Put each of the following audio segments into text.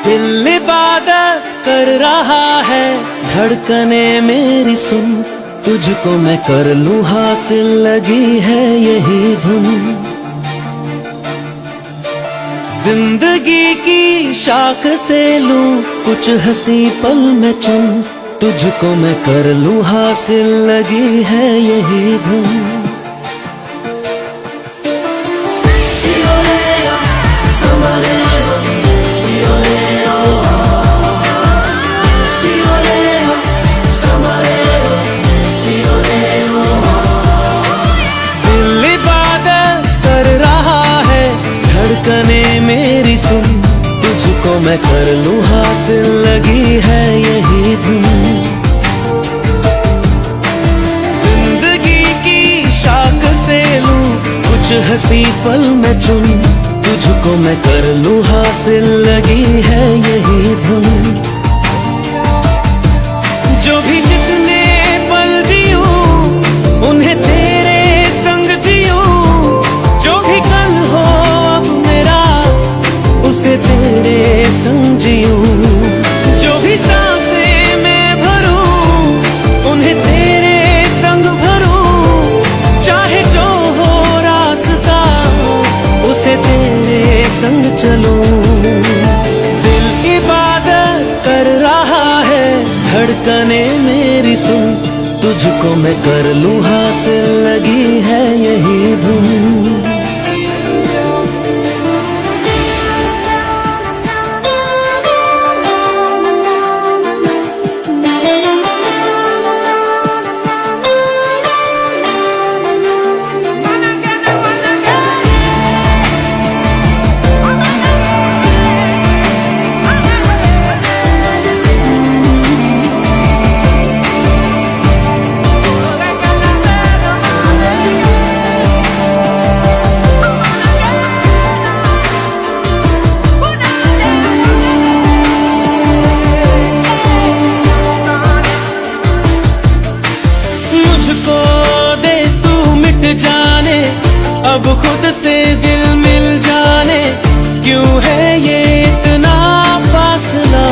दिल इबादत कर रहा है, धड़कने मेरी सुन, तुझको मैं कर लूं हासिल, लगी है यही धुन। जिंदगी की शाख से लूं कुछ हंसी पल में चुन, तुझको मैं कर लूं हासिल, लगी है यही धुन। धड़कने मेरी सुन, तुझको मैं कर लूं हासिल, लगी है यही धुन। जिंदगी की शाख से लूं कुछ हंसी पल में चुन, तुझको मैं कर लूं हासिल, लगी है यही धुन। जो भी जितने पल जियूं उन्हें तेरे संग जियूं, जो भी कल हो उसे तेरे संग जियूं, जो भी सांसें मैं भरूं उन्हें तेरे संग भरूं, चाहे जो हो रास्ता उसे तेरे संग चलूं। दिल इबादत कर रहा है, धड़कने मेरी सुन, तुझको मैं कर लूं हासिल, लगी है यही धुन। अब खुद से दिल मिल जाने, क्यों है ये इतना फासला,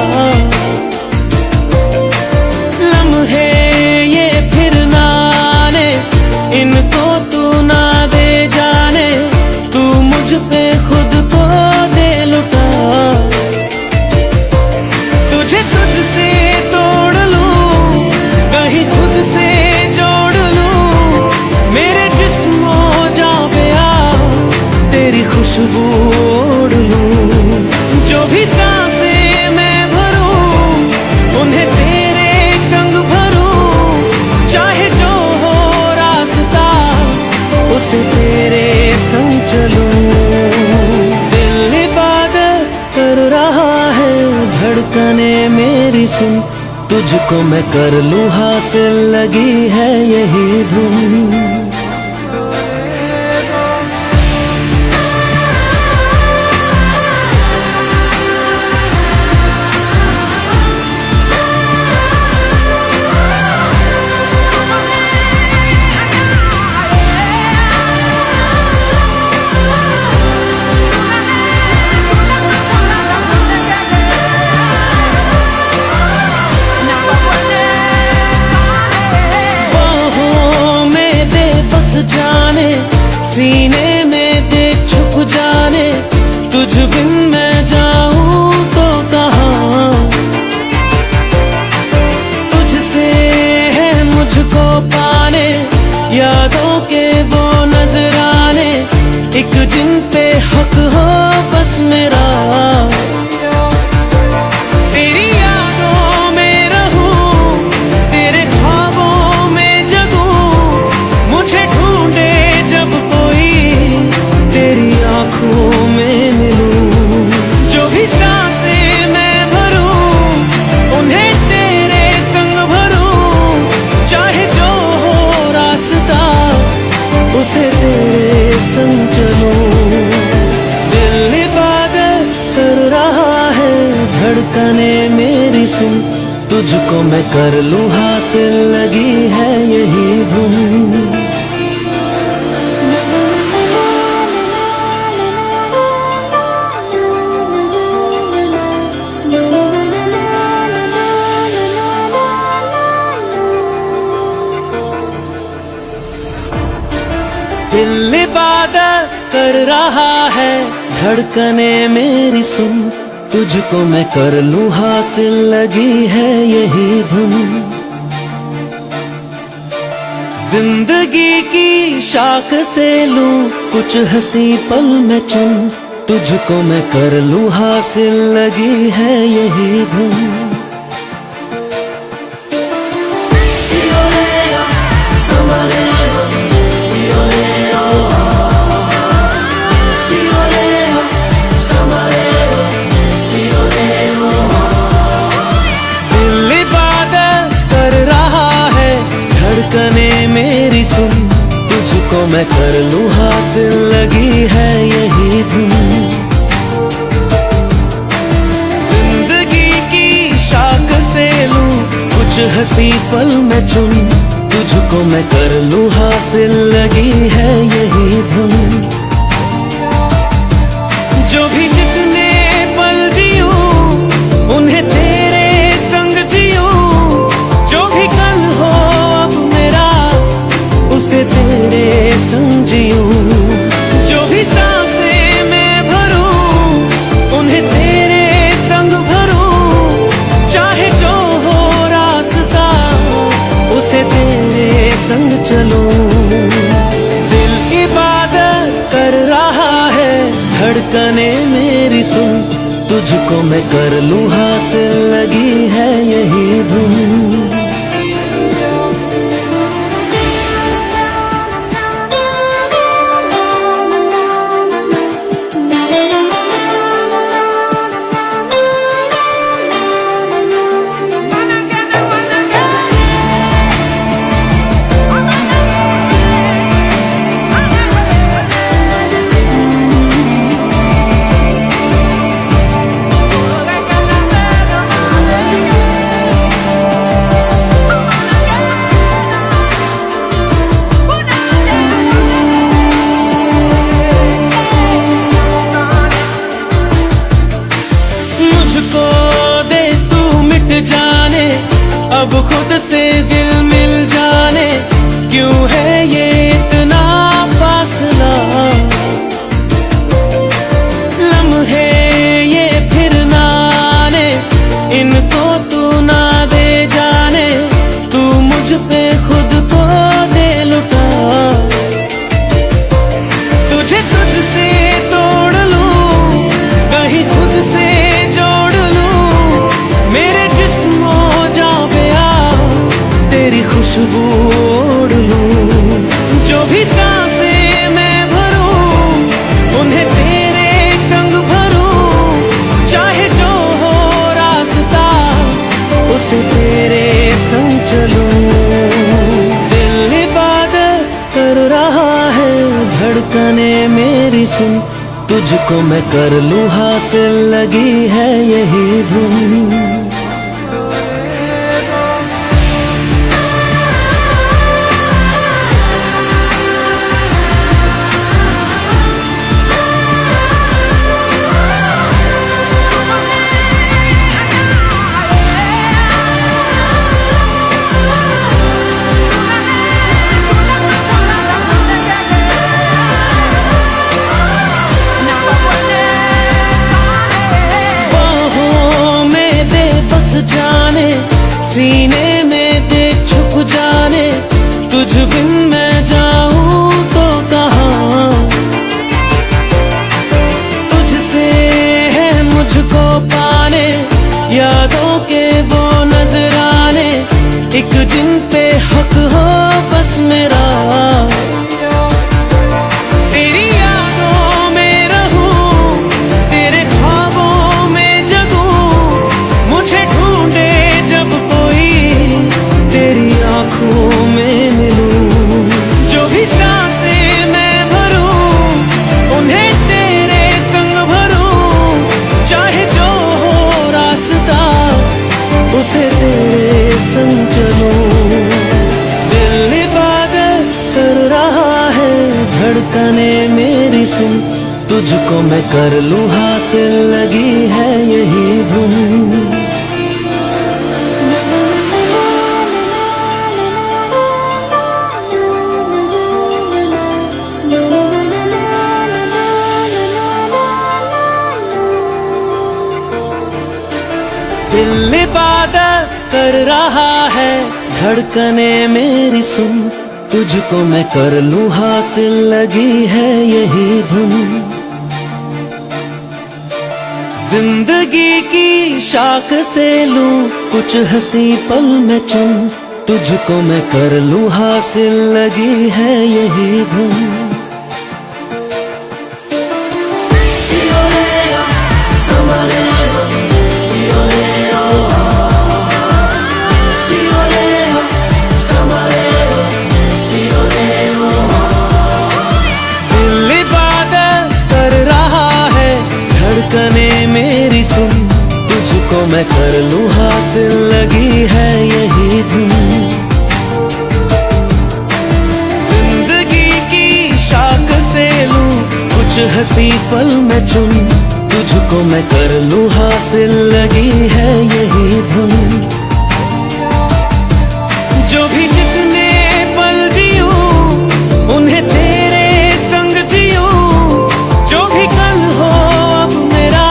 लम्हे ये फिर ना आने, इनको तू ना दे जाने, तू मुझ पे खुद को दे लुटा। तुझे तुझसे तोड़ लूं, कहीं खुद से जोड़ लूं, मेरे जिस्मों तेरी खुशबू ओढ़ लूं, जो भी सांसें मैं भरूं उन्हें तेरे संग भरूं, चाहे जो हो रास्ता उसे तेरे संग चलूं। दिल इबादत कर रहा है, धड़कने मेरी सुन, तुझको मैं कर लूं हासिल, लगी है यही धुन। जाने सीने में दे छुप जाने, तुझ बिन मैं जाऊं तो कहाँ, तुझसे है मुझको पाने, यादों के वो नजराने, एक जिन पे हक हो बस मेरा। तेरी यादों में रहूं, तेरे ख्वाबों में जगूं, मुझे ढूंढे जब कोई तेरी आंखों में मिलूं, जो भी सांसें मैं भरूं उन्हें तेरे संग भरूं, चाहे जो हो रास्ता उसे तेरे संग चलूं। दिल इबादत कर रहा है, धड़कने मेरी सुन, तुझको मैं कर लूं हासिल, लगी है यही धुन। दिल इबादत कर रहा है, धड़कने मेरी सुन, तुझको मैं कर लूं हासिल, लगी है यही धुन। जिंदगी की शाख से लूं कुछ हंसी पल में चुन, तुझको मैं कर लूं हासिल, लगी है यही धुन। दिल इबादत कर रहा है, धड़कने मेरी सुन, तुझको मैं कर लूं हासिल, लगी है यही धुन। जिंदगी की शाख से लूं कुछ हंसी पल में चुन, तुझको मैं कर लूं हासिल, लगी है यही धुन। जो भी जितने पल जियूं उन्हें तेरे संग जियूं, जो भी कल हो अब मेरा उसे तेरे संग जियूं, जो भी सांसें मैं भरूं उन्हें तेरे संग भरूं, चाहे जो हो रास्ता उसे तेरे संग चलूं। दिल इबादत कर रहा है, धड़कने मेरी सुन, तुझको मैं कर लूं हासिल, लगी है यही धुन। मुझको दे तू मिट जाने, अब खुद से दिल मिल जाने, क्यों है ये इतना फासला। लम्हे ये फिर ना आने, इनको तू ना दे जाने, तू मुझ पे खुद को दे लुटा। तुझे तुझसे तोड़ लूं, कहीं खुद से खुशबू ओढ़ लूं, जो भी सांसें मैं भरूं उन्हें तेरे संग भरूं, चाहे जो हो रास्ता उसे तेरे संग चलूं। दिल इबादत कर रहा है, धड़कने मेरी सुन, तुझको मैं कर लूं हासिल, लगी है यही धुन। जाने सीने में दे छुप जाने, तुझ बिन मैं जाऊं तो कहाँ। तुझसे है मुझको पाने, यादों के वो नजराने, एक जिन पे हक हो बस मेरा। तेरी यादों में रहूं, तेरे ख्वाबों में जगूं, मुझे ढूंढे जब कोई तेरी आंखों में मिलूं, जो भी सांसें मैं भरूं उन्हें तेरे संग भरूं, चाहे जो हो रास्ता उसे तेरे संग चलूं। दिल इबादत कर रहा है, धड़कने मेरी सुन, तुझको मैं कर लूं हासिल, लगी है यही धुन। दिल इबादत कर रहा है, धड़कने मेरी सुन, तुझको मैं कर लूं हासिल, लगी है यही धुन। जिंदगी की शाख से लूं कुछ हंसी पल में चुन, तुझको मैं कर लूं हासिल, लगी है यही धुन। दिल इबादत कर रहा है, धड़कने मेरी सुन, तुझको मैं कर लूं हासिल, लगी है यही धुन। जिंदगी की शाख से लूं कुछ हंसी पल में चुन, तुझको मैं कर लूं हासिल, लगी है यही धुन। जो भी जितने पल जियूं उन्हें तेरे संग जियूं, जो भी कल हो अब मेरा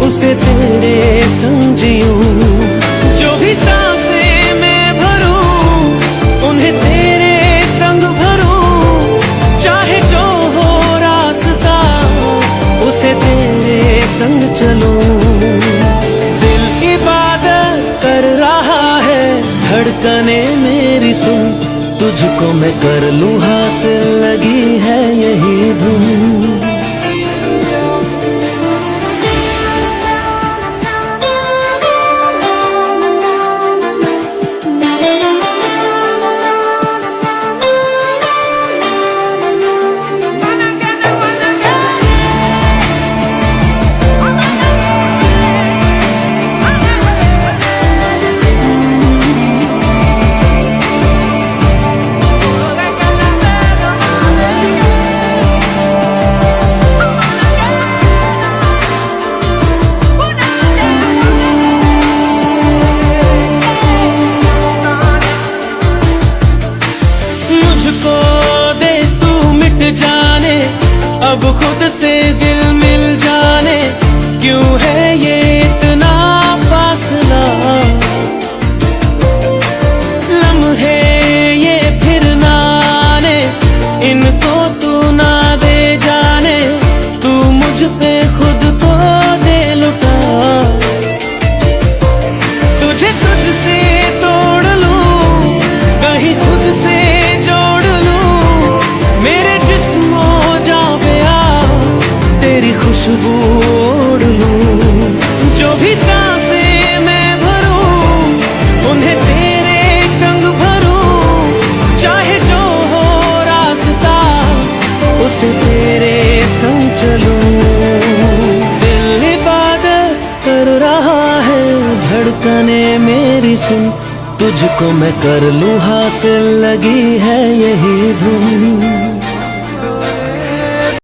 उसे तेरे संग जियूं, जो भी सांसें मैं भरूं उन्हें तेरे संग भरूं, चाहे जो हो रास्ता उसे तेरे संग चलूं। दिल इबादत कर रहा है, धड़कने मेरी सुन, तुझको मैं कर लूं हासिल, लगी है यही धुन। मुझको दे तू मिट जाने, अब खुद से दिल मिल जाने, क्यों है ये इतना फासला। लम्हे ये फिर ना आने, इनको तू ना दे जाने, तू मुझ पे खुद को दे लुटा। तुझे तुझसे तोड़ लूं, कहीं खुद से खुशबू ओढ़ लूं, जो भी सांसें मैं भरूं उन्हें तेरे संग भरूं, चाहे जो हो रास्ता उसे तेरे संग चलूं। दिल इबादत कर रहा है, धड़कने मेरी सुन, तुझको मैं कर लूं हासिल, लगी है यही धुन।